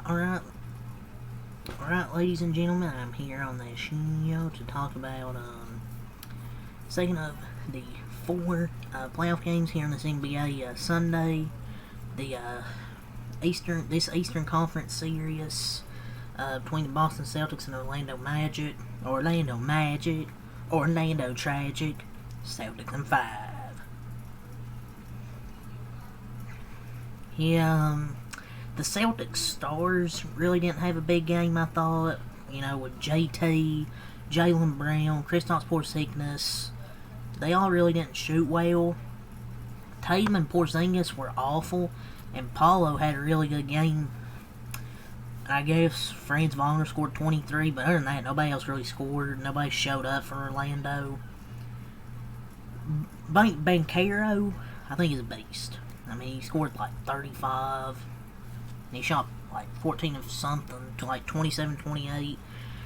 Alright, ladies and gentlemen, I'm here on this show to talk about, second of the four playoff games here in this NBA Sunday. The Eastern Conference series between the Boston Celtics and Orlando Tragic, Celtics in 5. Yeah, the Celtics stars really didn't have a big game, I thought. You know, with JT, Jaylen Brown, Kristaps Porzingis, they all really didn't shoot well. Tatum and Porzingis were awful, and Paulo had a really good game. I guess Franz Wagner scored 23, but other than that, nobody else really scored. Nobody showed up for Orlando. Banchero, I think, is a beast. I mean, he scored like 35, and he shot like 14 of something to like 27, 28.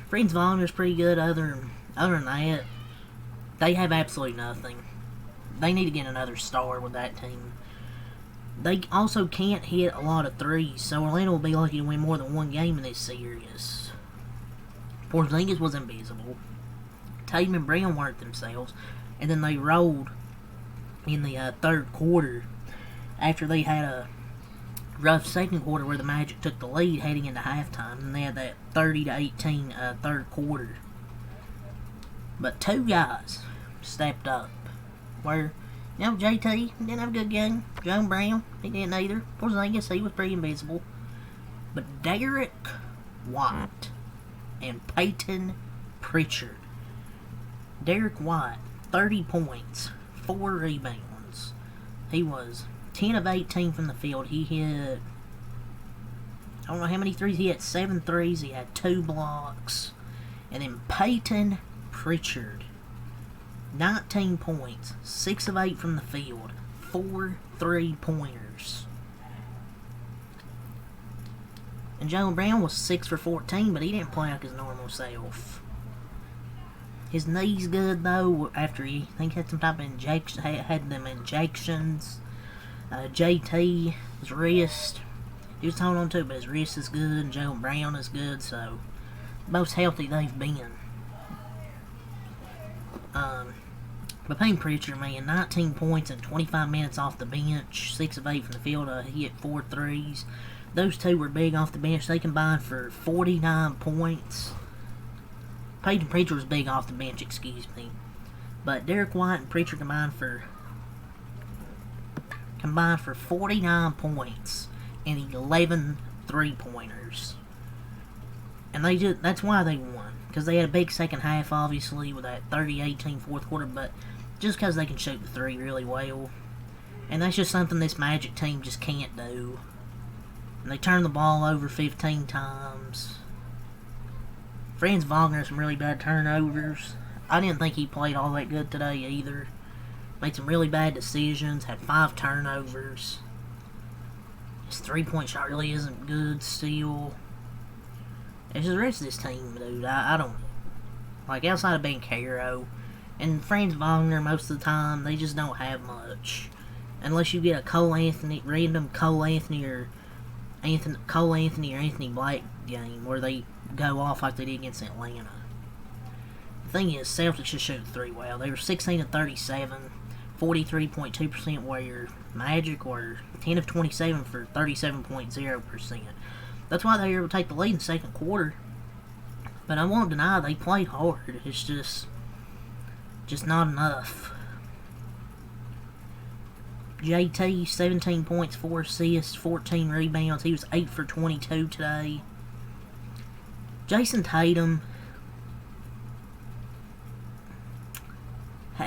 Franz Wagner's pretty good. Other than that, they have absolutely nothing. They need to get another star with that team. They also can't hit a lot of threes, so Orlando will be lucky to win more than one game in this series. Porzingis was invisible. Tatum and Brown weren't themselves, and then they rolled in the third quarter after they had a rough second quarter where the Magic took the lead heading into halftime, and they had that 30-18 third quarter. But two guys stepped up. Where, JT didn't have a good game. Jaylen Brown, he didn't either. Porzingis, he was pretty invisible. But Derek White and Peyton Pritchard. Derek White, 30 points, 4 rebounds. He was 10 of 18 from the field. He hit, I don't know how many threes. He had 7 threes. He had 2 blocks. And then Peyton Pritchard, 19 points, 6 of 8 from the field, 4 3-pointers. And Jaylen Brown was 6 for 14, but he didn't play like his normal self. His knee's good though. After he, I think, had some type of injection, had them injections. JT, his wrist, he was holding on to it, but his wrist is good, and Jaylen Brown is good, so most healthy they've been. But Payne Pritchard, man, 19 points in 25 minutes off the bench, 6 of 8 from the field. He hit 4 threes. Those two were big off the bench. They combined for 49 points. Peyton Pritchard was big off the bench, excuse me. But Derek White and Pritchard combined for 49 points and 11 3-pointers. And that's why they won. Because they had a big second half, obviously, with that 30-18 fourth quarter, but just because they can shoot the three really well. And that's just something this Magic team just can't do. And they turned the ball over 15 times. Franz Wagner had some really bad turnovers. I didn't think he played all that good today either. Made some really bad decisions, had 5 turnovers. His 3-point shot really isn't good still. It's just the rest of this team, dude. I don't... Like, outside of Banchero and Franz Wagner, most of the time, they just don't have much. Unless you get a random Cole Anthony or Anthony Black game where they go off like they did against Atlanta. The thing is, Celtics just shoot the three well. They were 16 of 37, 43.2%, where Magic were 10 of 27 for 37.0%. That's why they were able to take the lead in the second quarter. But I won't deny they played hard. It's just not enough. JT, 17 points, 4 assists, 14 rebounds. He was 8 for 22 today. Jason Tatum,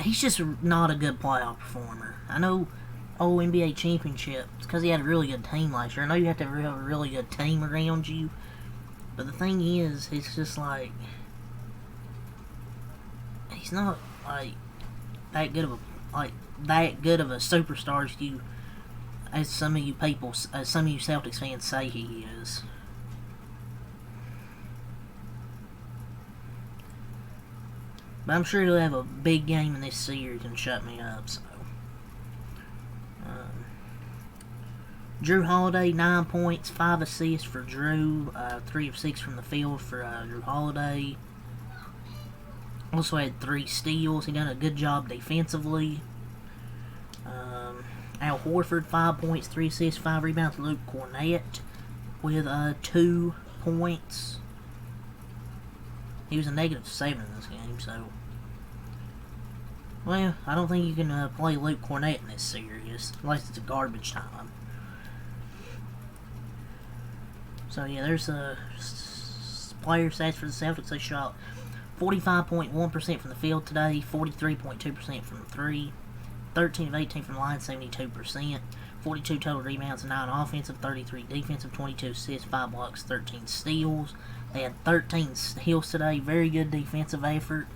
he's just not a good playoff performer. I know, NBA championship, it's because he had a really good team last year. I know you have to have a really good team around you, but the thing is, it's just like, he's not like that good of a superstar as some of you Celtics fans say he is. But I'm sure he'll have a big game in this series and shut me up, so. Drew Holiday, 9 points, 5 assists for Drew, 3 of 6 from the field for Drew Holiday. Also had 3 steals. He done a good job defensively. Al Horford, 5 points, 3 assists, 5 rebounds. Luke Cornett with 2 points. He was a -7 in this game, so... Well, I don't think you can play Luke Cornett in this series, unless it's a garbage time. So yeah, there's player stats for the Celtics. They shot 45.1% from the field today, 43.2% from 3, 13 of 18 from the line, 72%, 42 total rebounds, 9 offensive, 33 defensive, 22 assists, 5 blocks, 13 steals. They had 13 steals today. Very good defensive effort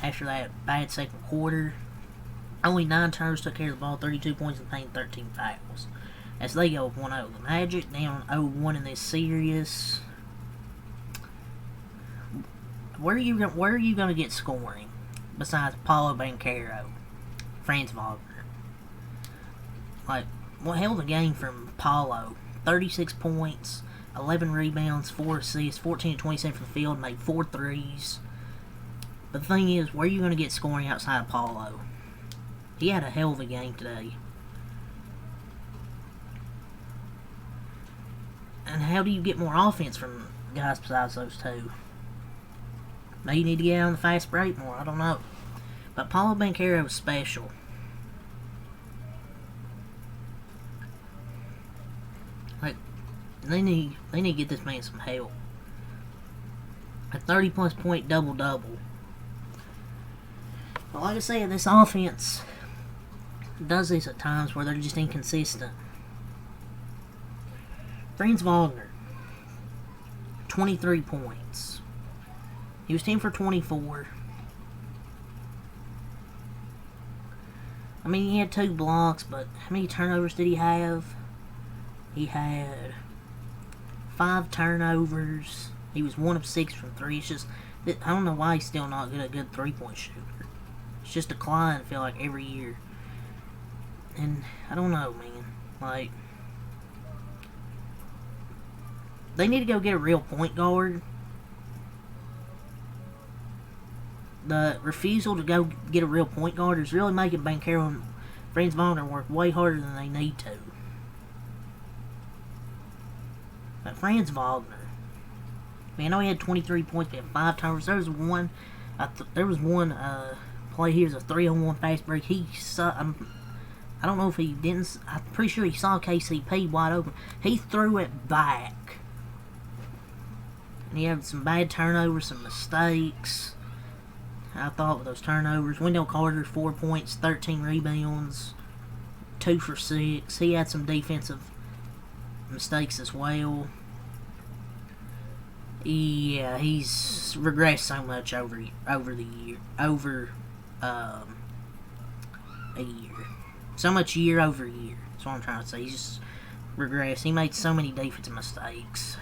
after that bad second quarter. Only 9 turnovers, took care of the ball, 32 points in the paint, 13 fouls. As they go 1-0. The Magic down 0-1 in this series. Where are you going to get scoring besides Paulo Banchero, Franz Wagner? Like, what held the game from Paulo? 36 points, 11 rebounds, 4 assists, 14 of 27 from the field, made 4 threes. But the thing is, where are you going to get scoring outside of Paulo? He had a hell of a game today. And how do you get more offense from guys besides those two? Maybe you need to get out on the fast break more, I don't know. But Paulo Banchero was special. Like, they need to get this man some help. A 30-plus point double-double. But like I said, this offense does this at times where they're just inconsistent. Franz Wagner, 23 points. He was 10 for 24. I mean, he had 2 blocks, but how many turnovers did he have? He had 5 turnovers. He was 1 of 6 from 3. It's just, I don't know why he's still not a good 3-point shooter. It's just declining, I feel like, every year. And, I don't know, man. Like, they need to go get a real point guard. The refusal to go get a real point guard is really making Banchero and Franz Wagner work way harder than they need to. But Franz Wagner, man, I know he had 23 points, but he had 5 turnovers. There was one play here, was a 3-on-1 fast break. He saw, I don't know if he didn't. I'm pretty sure he saw KCP wide open. He threw it back. And he had some bad turnovers, some mistakes. I thought with those turnovers. Wendell Carter, 4 points, 13 rebounds, 2 for 6. He had some defensive mistakes as well. Yeah, he's regressed so much over the year, a year. So much year over year. That's what I'm trying to say. He's just regressed. He made so many defensive mistakes.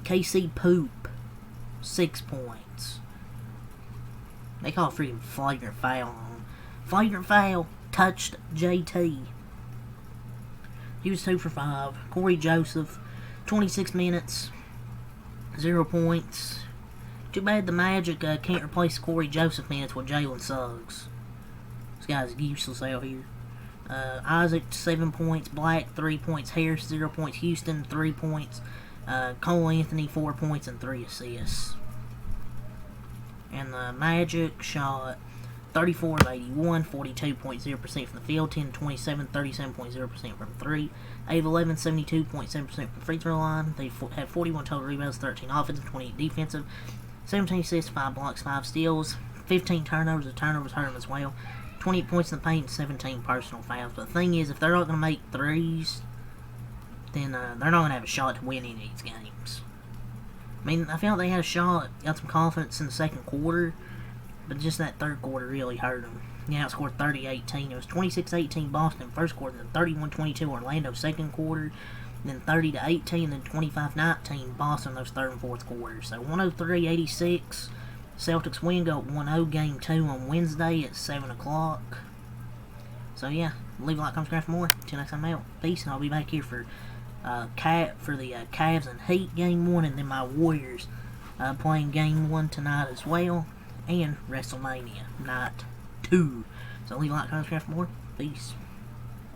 KC Poop, 6 points. They call a freaking flagrant foul on him. Flagrant foul, touched JT. He was 2 for 5. Corey Joseph, 26 minutes, 0 points. Too bad the Magic can't replace Corey Joseph minutes with Jalen Suggs. This guy's useless out here. Isaac, 7 points. Black, 3 points. Harris, 0 points. Houston, 3 points. Cole Anthony, 4 points and 3 assists. And the Magic shot 34 of 81, 42.0% from the field, 10 of 27, 37.0% from 3, 8 of 11, 72.7% from the free throw line. They had 41 total rebounds, 13 offensive, 28 defensive, 17 assists, 5 blocks, 5 steals, 15 turnovers. The turnovers hurt them as well. 28 points in the paint, 17 personal fouls. But the thing is, if they're not going to make threes, then they're not going to have a shot to win any of these games. I mean, I felt they had a shot, got some confidence in the second quarter, but just that third quarter really hurt them. Yeah, outscored 30-18. It was 26-18 Boston first quarter, then 31-22 Orlando second quarter, then 30-18, then 25-19 Boston those third and fourth quarters. So 103-86. Celtics win, go 1-0 game 2 on Wednesday at 7 o'clock. So yeah, leave a like, comment, subscribe for more. Till next time I'm out. Peace, and I'll be back here for the Cavs and Heat game 1, and then my Warriors playing game 1 tonight as well, and WrestleMania night 2. So leave a like, comment, subscribe for more. Peace.